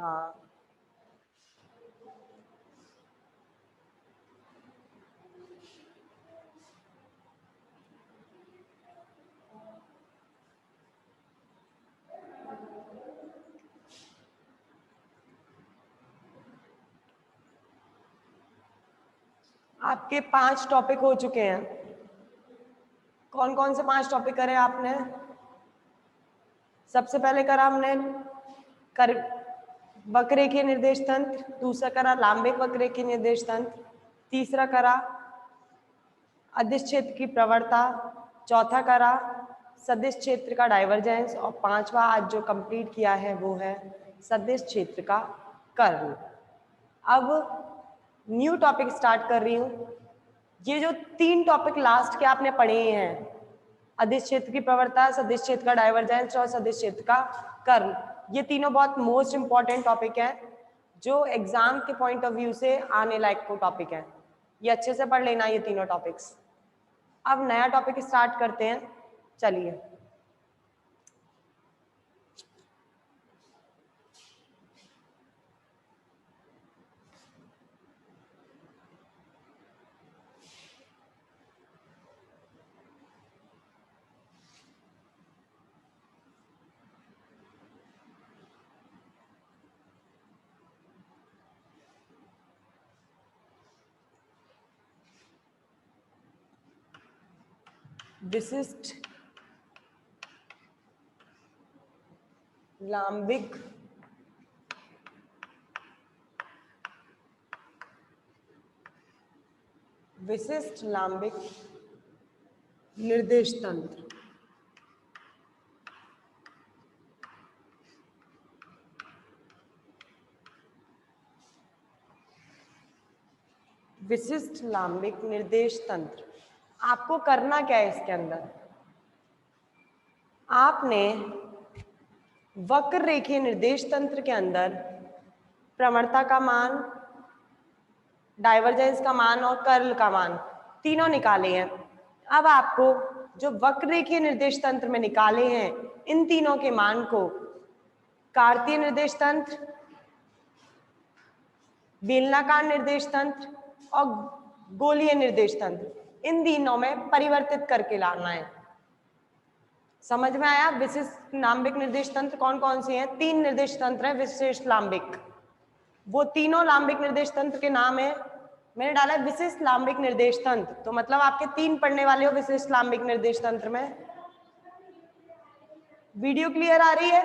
हाँ, आपके 5 टॉपिक हो चुके हैं। कौन कौन से 5 टॉपिक करे आपने? सबसे पहले करा हमने कर वक्ररेखीय निर्देश तंत्र, दूसरा करा लांबिक वक्ररेखीय निर्देश तंत्र, तीसरा करा अदिश क्षेत्र की प्रवणता, चौथा करा सदिश क्षेत्र का डाइवर्जेंस और पांचवा आज जो कंप्लीट किया है वो है सदिश क्षेत्र का कर्ल। अब न्यू टॉपिक स्टार्ट कर रही हूँ। ये जो 3 टॉपिक लास्ट के आपने पढ़े हैं, अदिश क्षेत्र की प्रवणता, सदिश क्षेत्र का डाइवर्जेंस और सदिश क्षेत्र का कर्ल, ये तीनों बहुत मोस्ट इंपॉर्टेंट टॉपिक है जो एग्जाम के पॉइंट ऑफ व्यू से आने लायक को टॉपिक है। ये अच्छे से पढ़ लेना ये तीनों टॉपिक्स। अब नया टॉपिक स्टार्ट करते हैं, चलिए। विशिष्ट लांबिक निर्देश तंत्र। विशिष्ट लांबिक निर्देश तंत्र, आपको करना क्या है इसके अंदर? आपने वक्र रेखीय निर्देश तंत्र के अंदर प्रवणता का मान, डाइवर्जेंस का मान और कर्ल का मान तीनों निकाले हैं। अब आपको जो वक्र रेखीय निर्देश तंत्र में निकाले हैं इन तीनों के मान को कार्तीय निर्देश तंत्र, बेलनाकार निर्देश तंत्र और गोलीय निर्देश तंत्र, इन तीनों में परिवर्तित करके लाना है। समझ में आया? विशिष्ट लांबिक निर्देश तंत्र कौन कौन से हैं? 3 निर्देश तंत्र है विशिष्ट लांबिक। वो तीनों लांबिक निर्देश तंत्र के नाम है, मैंने डाला है विशिष्ट लांबिक निर्देश तंत्र, तो मतलब आपके 3 पढ़ने वाले हो विशिष्ट लांबिक निर्देश तंत्र में। वीडियो क्लियर आ रही है?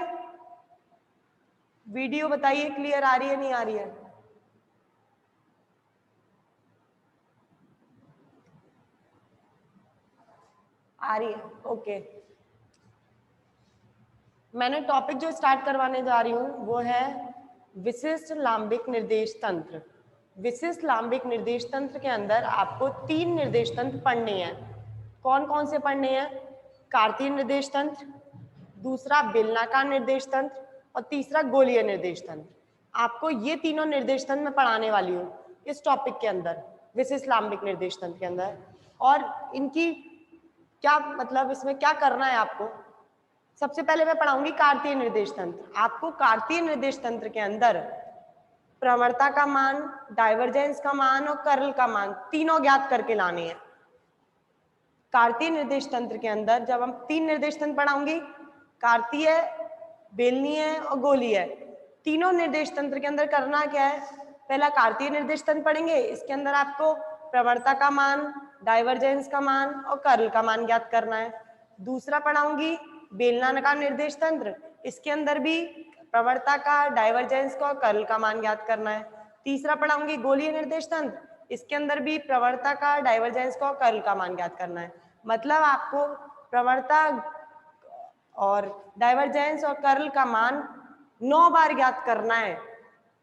वीडियो बताइए क्लियर आ रही है नहीं आ रही है? आ रही है, ओके। मैंने टॉपिक जो स्टार्ट करवाने जा रही हूँ वो है विशिष्ट लांबिक निर्देश तंत्र। विशिष्ट लांबिक निर्देश तंत्र के अंदर आपको 3 निर्देश तंत्र पढ़ने हैं। कौन कौन से पढ़ने हैं? कार्तीय निर्देश तंत्र, दूसरा बेलनाकार निर्देश तंत्र और तीसरा गोलीय निर्देश तंत्र। आपको ये तीनों निर्देश तंत्र मैं पढ़ाने वाली हूँ इस टॉपिक के अंदर, विशिष्ट लांबिक निर्देश तंत्र के अंदर। और इनकी क्या मतलब, इसमें क्या करना है आपको? सबसे पहले मैं पढ़ाऊंगी कार्तीय निर्देश तंत्र। आपको कार्तीय निर्देश तंत्र के अंदर प्रवणता का मान, डाइवर्जेंस का मान और कर्ल का मान तीनों ज्ञात करके लाने हैं। कार्तीय निर्देश तंत्र के अंदर जब हम 3 निर्देश तंत्र पढ़ाऊंगी, कार्तीय, बेलनीय और गोलीय, तीनों निर्देश तंत्र के अंदर करना क्या है? पहला कार्तीय निर्देश तंत्र पढ़ेंगे, इसके अंदर आपको प्रवणता का मान, डाइवर्जेंस का मान और कर्ल का मान ज्ञात करना है। दूसरा पढ़ाऊंगी बेलनाकार निर्देश तंत्र, इसके अंदर भी प्रवणता का, डाइवर्जेंस का और कर्ल का मान ज्ञात करना है। तीसरा पढ़ाऊंगी गोलीय निर्देश तंत्र, इसके अंदर भी प्रवणता का, डाइवर्जेंस का और कर्ल का मान ज्ञात करना है। मतलब आपको प्रवणता और डाइवर्जेंस और कर्ल का मान 9 बार ज्ञात करना है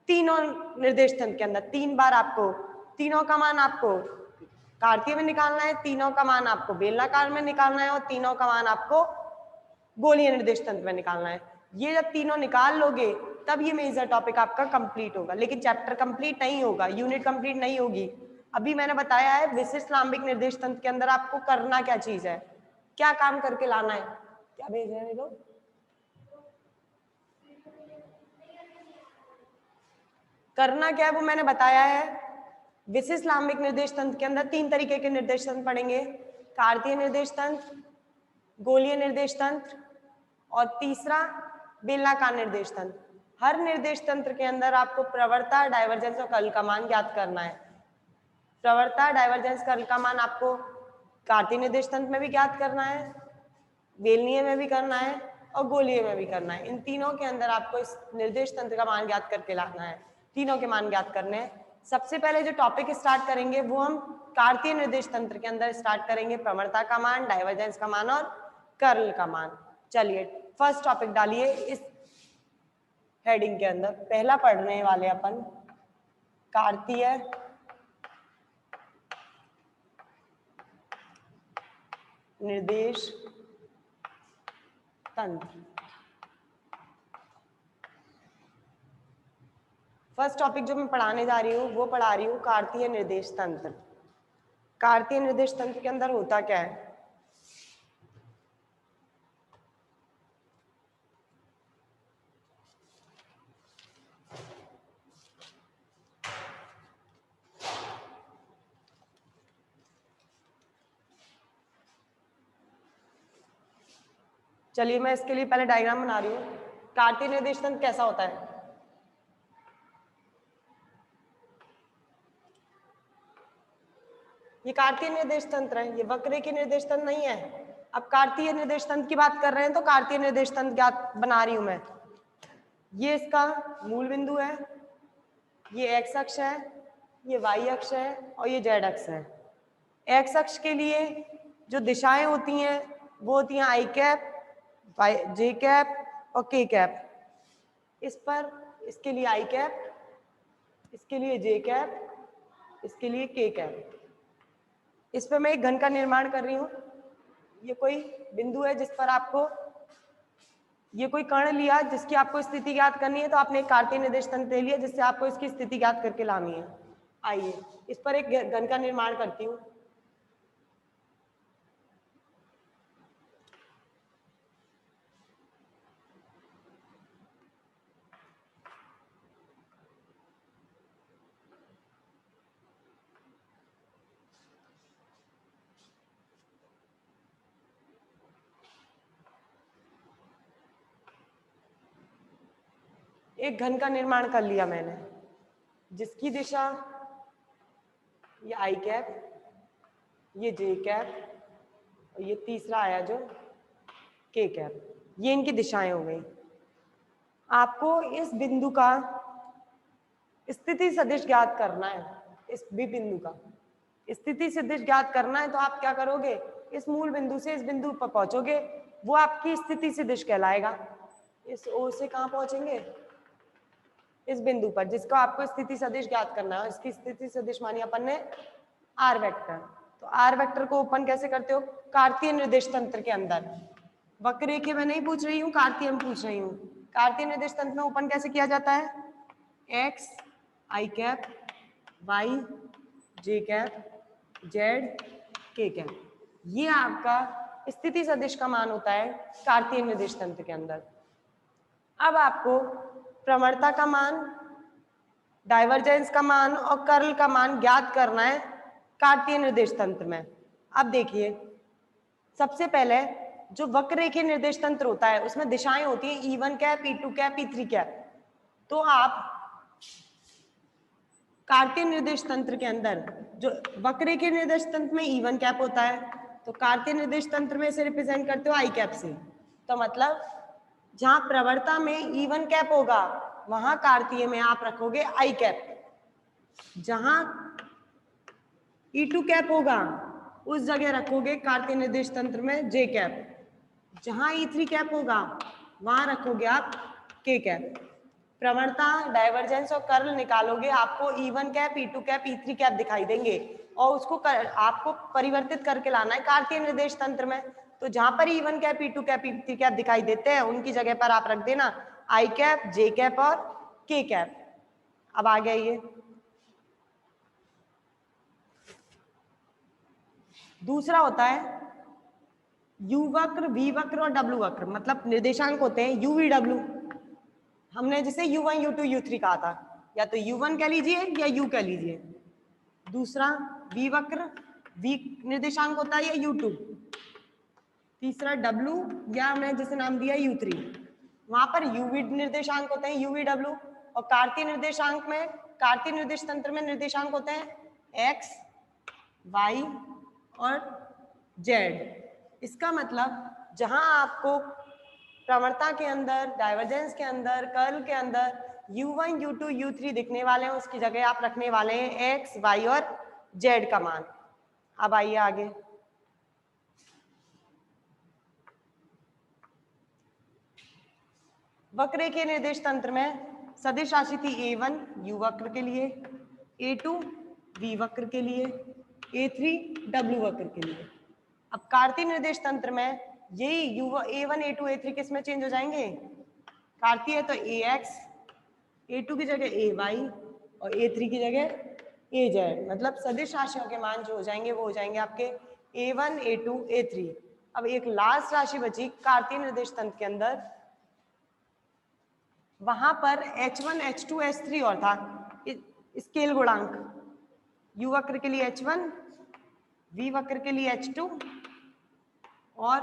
तीनों निर्देश तंत्र के अंदर। 3 बार आपको तीनों का मान आपको कार्तीय में निकालना है, तीनों का मान आपको बेलनाकार में निकालना है और तीनों का मान आपको गोलीय निर्देश तंत्र में निकालना है। ये जब तीनों निकाल लोगे तब ये मेजर टॉपिक आपका कंप्लीट होगा, लेकिन चैप्टर कंप्लीट नहीं होगा, यूनिट कंप्लीट नहीं होगी। अभी मैंने बताया है विशिष्ट लांबिक निर्देश तंत्र के अंदर आपको करना क्या चीज है, क्या काम करके लाना है। क्या भेज रहे हैं ये लोग? करना क्या है वो मैंने बताया है। विशिष्ट लांबिक निर्देश तंत्र के अंदर 3 तरीके के निर्देश तंत्र पढ़ेंगे, कार्तीय निर्देश तंत्र, गोलीय निर्देश तंत्र और तीसरा बेलनाकार निर्देश तंत्र। हर निर्देश तंत्र के अंदर आपको प्रवणता, डाइवर्जेंस और कर्ल का मान ज्ञात करना है। प्रवणता, डाइवर्जेंस, कर्ल का मान आपको कार्तीय निर्देश तंत्र में भी ज्ञात करना है, बेलनीय में भी करना है और गोलीय में भी करना है। इन तीनों के अंदर आपको इस निर्देश तंत्र का मान ज्ञात करके लाना है, तीनों के मान ज्ञात करने हैं। सबसे पहले जो टॉपिक स्टार्ट करेंगे वो हम कार्तीय निर्देश तंत्र के अंदर स्टार्ट करेंगे, प्रवणता का मान, डाइवर्जेंस का मान और कर्ल का मान। चलिए फर्स्ट टॉपिक डालिए इस हेडिंग के अंदर। पहला पढ़ने वाले अपन कार्तीय निर्देश तंत्र। फर्स्ट टॉपिक जो मैं पढ़ाने जा रही हूँ वो पढ़ा रही हूँ कार्तीय निर्देश तंत्र। कार्तीय निर्देश तंत्र के अंदर होता क्या है? चलिए मैं इसके लिए पहले डायग्राम बना रही हूँ। कार्तीय निर्देश तंत्र कैसा होता है? ये कार्तीय निर्देश तंत्र है, ये वक्ररेखीय निर्देश तंत्र नहीं है। अब कार्तीय निर्देश तंत्र की बात कर रहे हैं तो कार्तीय निर्देश तंत्र क्या बना रही हूं मैं। ये इसका मूल बिंदु है, ये एक्स अक्ष है, ये वाई अक्ष है और ये जेड अक्ष है। एक्स अक्ष के लिए जो दिशाएं होती हैं वो होती हैं आई कैप, जे कैप और के कैप। इस पर इसके लिए आई कैप, इसके लिए जे कैप, इसके लिए के कैप। इस पर मैं एक घन का निर्माण कर रही हूँ। ये कोई बिंदु है जिस पर आपको ये कोई कण लिया जिसकी आपको स्थिति ज्ञात करनी है, तो आपने एक कार्तीय निर्देश तंत्र ले लिया जिससे आपको इसकी स्थिति ज्ञात करके लानी है। आइए इस पर एक घन का निर्माण करती हूँ। एक घन का निर्माण कर लिया मैंने जिसकी दिशा ये आई कैप, ये जे कैप और ये तीसरा आया जो के कैप। ये इनकी दिशाएं हो गई। आपको इस बिंदु का स्थिति सदिश ज्ञात करना है। इस बी बिंदु का स्थिति सदिश ज्ञात करना है तो आप क्या करोगे, इस मूल बिंदु से इस बिंदु पर पहुंचोगे, वो आपकी स्थिति सदिश कहलाएगा। इस ओ से कहाँ पहुंचेंगे, इस बिंदु पर जिसको आपको स्थिति सदिश ज्ञात करना है। इसकी स्थिति सदिश मानी अपन ने आर वेक्टर। तो आर वेक्टर को ओपन कैसे करते हो, कार्तीय निर्देश तंत्र के अंदर। वक्ररेखीय में नहीं पूछ रही हूँ, कार्तीय में पूछ रही हूँ। कार्तीय निर्देश तंत्र में ओपन कैसे किया जाता है, एक्स आई कैप, वाई जे कैप, जेड के कैप। ये आपका स्थिति सदिश का मान होता है कार्तीय निर्देश तंत्र के अंदर। अब आपको प्रवणता का मान, डाइवर्जेंस का मान और कर्ल का मान ज्ञात करना है कार्तीय निर्देश तंत्र में। अब देखिए सबसे पहले जो वक्ररेखीय निर्देश तंत्र होता है उसमें दिशाएं होती हैं E1 cap, E2 cap, E3 cap. तो आप कार्तीय निर्देश तंत्र के अंदर जो वक्ररेखीय निर्देश तंत्र में E1 कैप होता है तो कार्तीय निर्देश तंत्र में इसे रिप्रेजेंट करते हो आई कैप से। तो मतलब जहां प्रवणता में E1 कैप होगा वहां कार्तीय में आप रखोगे आई कैप। जहां E2 कैप होगा उस जगह रखोगे कार्तीय निर्देश तंत्र में जे कैप। जहां E3 कैप होगा वहां रखोगे आप के कैप। प्रवणता, डाइवर्जेंस और कर्ल निकालोगे, आपको E1 cap, E2 cap, E3 cap दिखाई देंगे और उसको आपको परिवर्तित करके लाना है कार्तीय निर्देश तंत्र में। तो जहां पर E1 cap, E2 cap, E3 cap दिखाई देते हैं उनकी जगह पर आप रख देना आई कैप, जे कैप और के कैप। अब आ गया ये दूसरा होता है यू वक्र, वी वक्र और डब्ल्यू वक्र। मतलब निर्देशांक होते हैं यू वी डब्ल्यू। हमने जिसे U1 U2 U3 कहा था। या तो U1 कह लीजिए या U कह लीजिए। दूसरा V वक्र, V निर्देशांक होता है या U2। तीसरा W या मैं जिसे नाम दिया U3, वहां पर UV निर्देशांक होते हैं UVW। और कार्तीय निर्देशांक में, कार्तीय निर्देश तंत्र में निर्देशांक होते हैं X, Y और Z। इसका मतलब जहां आपको प्रवणता के अंदर, डाइवर्जेंस के अंदर, कर्ल के अंदर U1, U2, U3 दिखने वाले हैं, उसकी जगह आप रखने वाले हैं X, Y और Z का मान। अब आइए आगे। वक्र के निर्देश तंत्र में सदिश राशि थी A1 U वक्र के लिए, A2 V वक्र के लिए, A3 W वक्र के लिए। अब कार्तीय निर्देश तंत्र में यही A1, A2, A3 किस में चेंज हो जाएंगे? कार्तीय है तो AX, A2 की जगह AY और A3 की जगह AZ। मतलब सदिश राशियों के मान जो हो जाएंगे वो हो जाएंगे आपके A1, A2, A3। अब एक लास्ट राशि बची कार्तीय निर्देश तंत्र के अंदर, वहां पर H1, H2, H3 और था स्केल गुणांक। U वक्र के लिए H1, V वक्र के लिए H2 और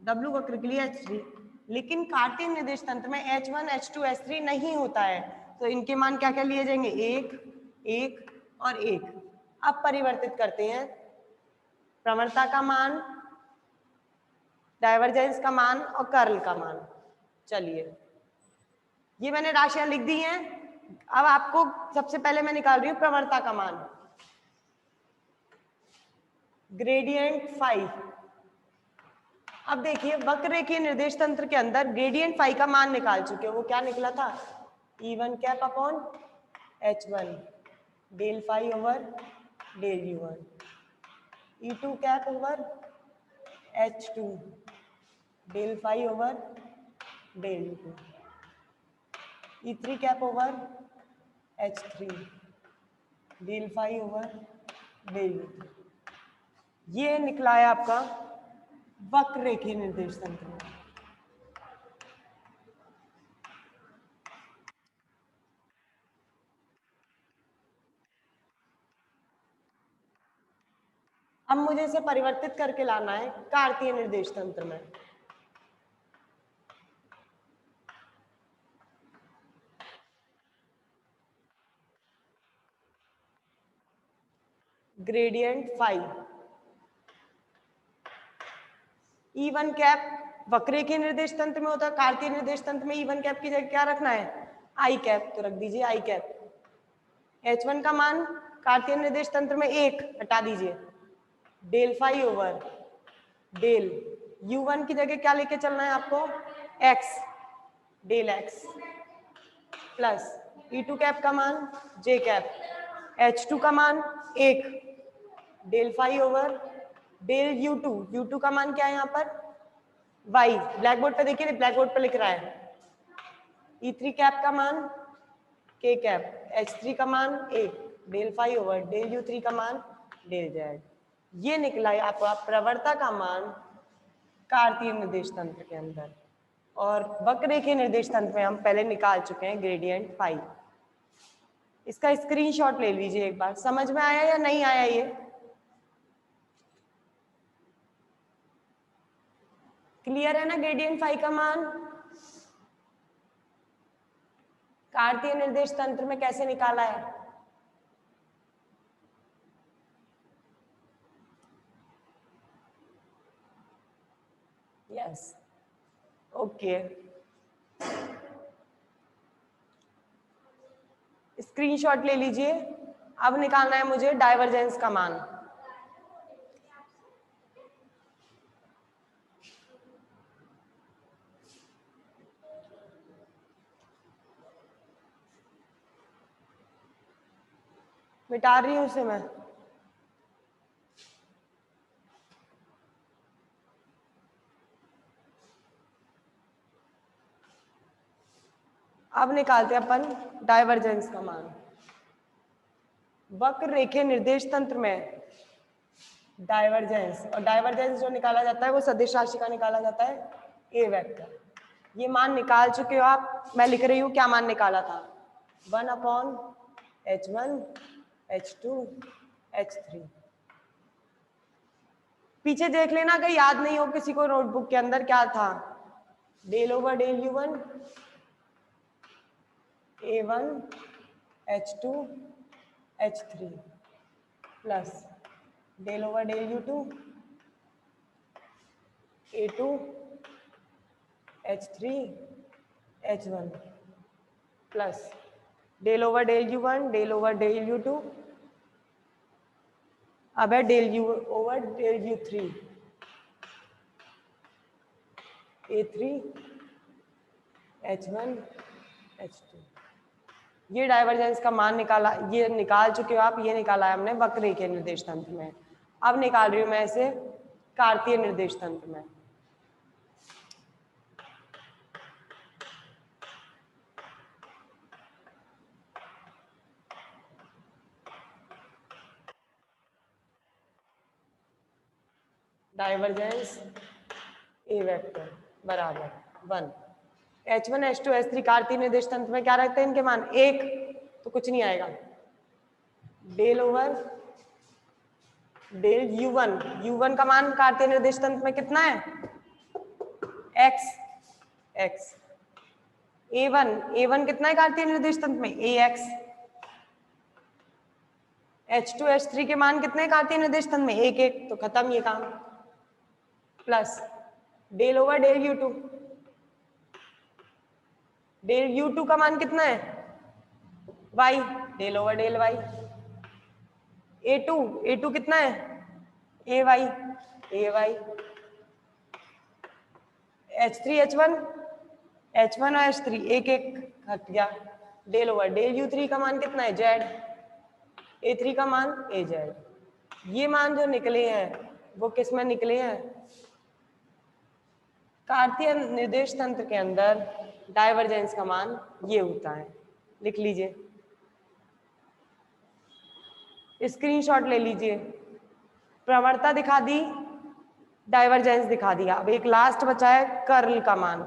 W वक्र के लिए H3। लेकिन कार्तीय निर्देश तंत्र में H1, H2, H3 नहीं होता है, तो इनके मान क्या क्या लिए जाएंगे? 1, 1 और 1। अब परिवर्तित करते हैं प्रवणता का मान, डाइवर्जेंस का मान और कर्ल का मान। चलिए, ये मैंने राशियां लिख दी हैं। अब आपको सबसे पहले मैं निकाल रही हूं प्रवणता का मान, ग्रेडियंट फाई। अब देखिए वक्र रेखीय निर्देश तंत्र के अंदर ग्रेडियंट फाई का मान निकाल चुके हो। वो क्या निकला था? E1 cap upon H1 del phi over del U1, E2 cap over H2 del phi over del U2, E3 cap over H3 del phi over del U3। ये निकला है आपका वक्र रेखीय निर्देश तंत्र में। अब मुझे इसे परिवर्तित करके लाना है कार्तीय निर्देश तंत्र में। ग्रेडियंट फाई, E1 कैप वक्र के निर्देश तंत्र में होता है, कार्तीय निर्देश तंत्र में E1 कैप की जगह क्या रखना है? I कैप, तो रख दीजिए I कैप। H1 का मान कार्तीय निर्देश तंत्र में 1 हटा दीजिए, del phi over del U1 की जगह क्या लेके चलना है आपको? X, del X plus E2 cap का मान J कैप, H2 का मान 1 del phi over del U2, U2 का मान क्या है यहाँ पर? Y। ब्लैक बोर्ड पे देखिए, ब्लैक बोर्ड पे लिख रहा है। E3 कैप का मान K कैप, H3 का मान 1 del phi over del U3 का मान डेल Z। ये निकला है आपका प्रवणता का मान कार्तीय निर्देश तंत्र के अंदर। और वक्र रेखीय निर्देश तंत्र में हम पहले निकाल चुके हैं ग्रेडियंट फाई। इसका स्क्रीनशॉट ले लीजिए एक बार। समझ में आया या नहीं आया? ये क्लियर है ना? ग्रेडियंट फाई का मान कार्तीय निर्देश तंत्र में कैसे निकाला है? Yes, okay. स्क्रीनशॉट ले लीजिए। अब निकालना है मुझे डाइवर्जेंस का मान। मिटा रही हूं उसे मैं। अब निकालते हैं अपन डाइवर्जेंस का मान। वक्र रेखीय निर्देश तंत्र में डाइवर्जेंस, और डाइवर्जेंस जो निकाला जाता है वो सदिश राशि का निकाला जाता है A वेक्टर। ये मान निकाल चुके हो आप। मैं लिख रही हूँ क्या मान निकाला था। 1/H1 H2 H3। पीछे देख लेना कहीं याद नहीं हो किसी को नोटबुक के अंदर क्या था। Del over del U1 A1 H2 H3 plus del over del U2 A2 H3 H1 plus del over del U1 del over del U2, अब है del U over del U3 A3 H1 H2। ये divergence का मान निकाला, ये निकाल चुके हो आप, ये निकाला है हमने वक्र के निर्देश तंत्र में। अब निकाल रही हूं मैं इसे कार्तीय निर्देश तंत्र में। डाइवर्जेंस ए वेक्टर बराबर 1। H1 H2 H3 कार्तीय निर्देश तंत्र में क्या रहते हैं इनके मान? 1 तो कुछ नहीं आएगा। Del over del U1, U1 का मान कार्तीय निर्देश तंत्र में कितना है? x। A1 कितना है कार्तीय निर्देश तंत्र में? ax। H2 H3 के मान कितने कार्तीय निर्देश तंत्र में? 1 1, तो खत्म ये काम। Plus del over del U2, del U2 का मान कितना है? y, del over del y। A2 कितना है? ay। H3 H1 और H3 1 1 हट गया। डेल ओवर डेल U3 का मान कितना है? z। A3 का मान az। ये मान जो निकले हैं वो किस में निकले हैं? कार्तीय निर्देश तंत्र के अंदर डाइवर्जेंस का मान ये होता है। लिख लीजिए, स्क्रीनशॉट ले लीजिए। प्रवणता दिखा दी, डाइवर्जेंस दिखा दिया। अब एक लास्ट बचा है कर्ल का मान।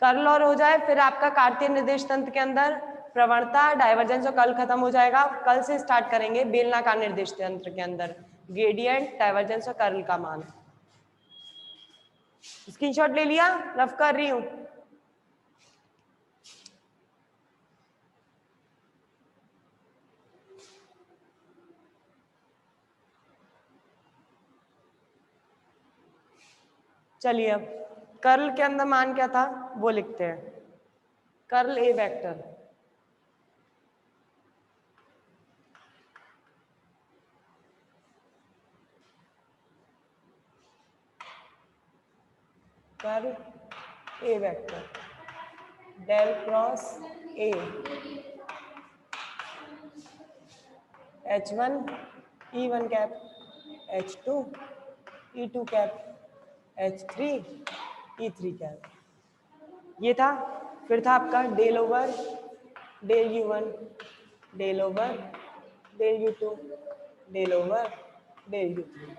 कर्ल और हो जाए फिर आपका कार्तीय निर्देश तंत्र के अंदर प्रवणता, डाइवर्जेंस और कर्ल खत्म हो जाएगा। कल से स्टार्ट करेंगे बेलनाकार निर्देश तंत्र के अंदर ग्रेडियंट, डाइवर्जेंस और कर्ल का मान। स्क्रीनशॉट ले लिया? रफ कर रही हूं। चलिए अब कर्ल के अंदर मान क्या था वो लिखते हैं। Curl A vector curl A vector del cross A H1 E1 cap, H2 E2 cap, H3 E3 cap. ये था। फिर था आपका del over del U1, del over del U2, del over del U3,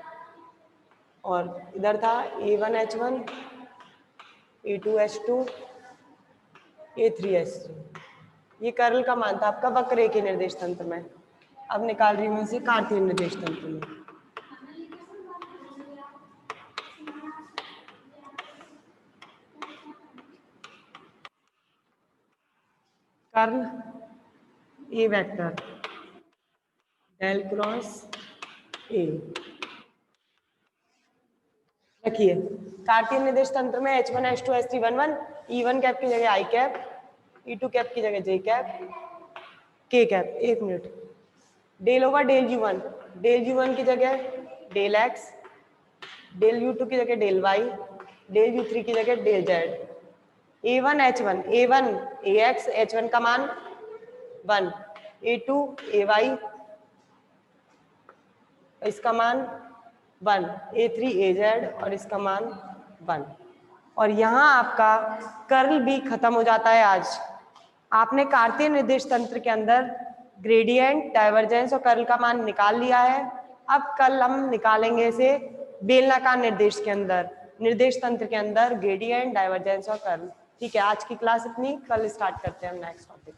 और इधर था A1 H1 A2 H2 A3 H3। ये curl का मान था आपका वक्र के निर्देश तंत्र में। अब निकाल रही हूं इसे कार्तीय निर्देश तंत्र में। Curl A vector del cross A. रखिए कार्तीय निर्देश तंत्र में H1 H2 H3 1 1, E1 cap की जगह I कैप, E2 कैप की जगह J cap, K cap. 1 minute. Del over del U1 की जगह डेल X, डेल U2 की जगह डेल Y, डेल U3 की जगह del Z। A1 H1 A1 AX, H1 का मान 1, A2 AY, इसका मान 1, A3 AZ और इसका मान 1। और यहाँ आपका कर्ल भी खत्म हो जाता है। आज आपने कार्तीय निर्देश तंत्र के अंदर ग्रेडियंट, डाइवर्जेंस और कर्ल का मान निकाल लिया है। अब कल हम निकालेंगे इसे बेलनाकार निर्देश के अंदर, निर्देश तंत्र के अंदर ग्रेडियंट, डाइवर्जेंस और कर्ल। ठीक है, आज की क्लास इतनी, कल स्टार्ट करते हैं हम नेक्स्ट टॉपिक।